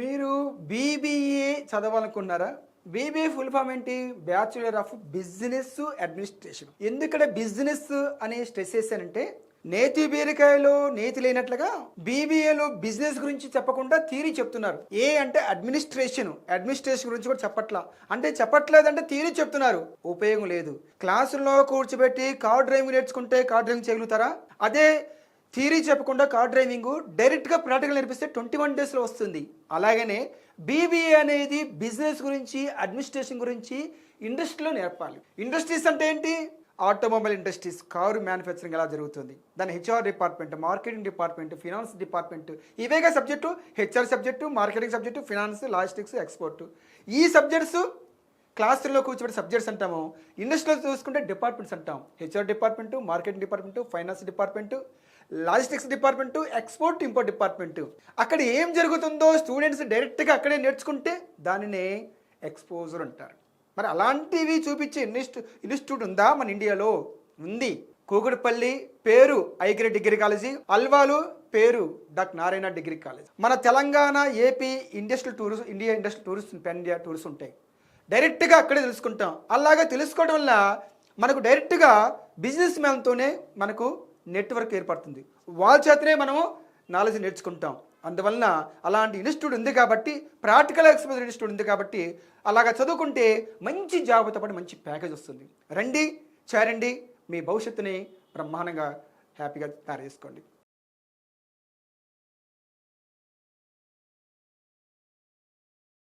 మీరు BBA చదవాలనుకున్నారా? BBA full form ఏంటి? Bachelor of business administration. ఎందుకంటే బిజినెస్ అని స్ట్రెస్ చేశానంటే నేతి బీరకాయలో నేతి లేనట్లుగా బీబీఏలో బిజినెస్ గురించి చెప్పకుండా థియరీ చెప్తున్నారు. ఏ అంటే అడ్మినిస్ట్రేషన్ గురించి కూడా చెప్పట్లా. అంటే చెప్పట్లేదంటే థియరీ చెప్తున్నారు, ఉపయోగం లేదు. క్లాసుల్లో కూర్చోబెట్టి కార్ డ్రైవింగ్ నేర్చుకుంటే కార్ డ్రైవింగ్ చేయగలుగుతారా? అదే థియరీ చెప్పకుండా కార్ డ్రైవింగ్ డైరెక్ట్గా ప్రాక్టికల్ నేర్పిస్తే 21 డేస్లో వస్తుంది. అలాగనే బీబీఏ అనేది బిజినెస్ గురించి అడ్మినిస్ట్రేషన్ గురించి ఇండస్ట్రీలో నేర్పాలి. ఇండస్ట్రీస్ అంటే ఏంటి? ఆటోమొబైల్ ఇండస్ట్రీస్, కారు మ్యానుఫ్యాక్చరింగ్ ఎలా జరుగుతుంది, దాని HR department, marketing department, finance department, ఇవేగా subject. HR subject, marketing subject, finance, logistics, export. ఈ సబ్జెక్ట్స్ క్లాసుల్లో కూర్చోబెట్టి సబ్జెక్ట్స్ అంటాము. ఇండస్ట్రీలో చూసుకుంటే డిపార్ట్మెంట్స్ అంటాం. HR department, marketing department, finance department, logistics department, export import department. అక్కడ ఏం జరుగుతుందో స్టూడెంట్స్ డైరెక్ట్గా అక్కడే నేర్చుకుంటే దానినే ఎక్స్పోజర్ అంటారు. మరి అలాంటివి చూపించే ఇన్స్టిట్యూట్ ఉందా మన ఇండియాలో? ఉంది. కూకట్పల్లి పేరు ఐగ్రేడ్ డిగ్రీ కాలేజీ, అల్వాలు పేరు డాక్టర్ నారాయణ డిగ్రీ కాలేజ్. మన Telangana, AP industrial tourist, India industrial tourist, pan India tourist ఉంటాయి. డైరెక్ట్గా అక్కడే తెలుసుకుంటాం. అలాగా తెలుసుకోవడం వల్ల మనకు డైరెక్ట్గా బిజినెస్ మ్యాన్తోనే మనకు నెట్వర్క్ ఏర్పడుతుంది. వాళ్ళ చేతనే మనము నాలెడ్జ్ నేర్చుకుంటాం. అందువలన అలాంటి ఇన్స్టిట్యూట్ ఉంది కాబట్టి, ప్రాక్టికల్ ఎక్స్పోజర్ ఇన్స్టిట్యూట్ ఉంది కాబట్టి అలాగా చదువుకుంటే మంచి జాబ్తో పాటు మంచి ప్యాకేజ్ వస్తుంది. రండి, చేరండి, మీ భవిష్యత్తుని బ్రహ్మాండంగా హ్యాపీగా తయారు చేసుకోండి.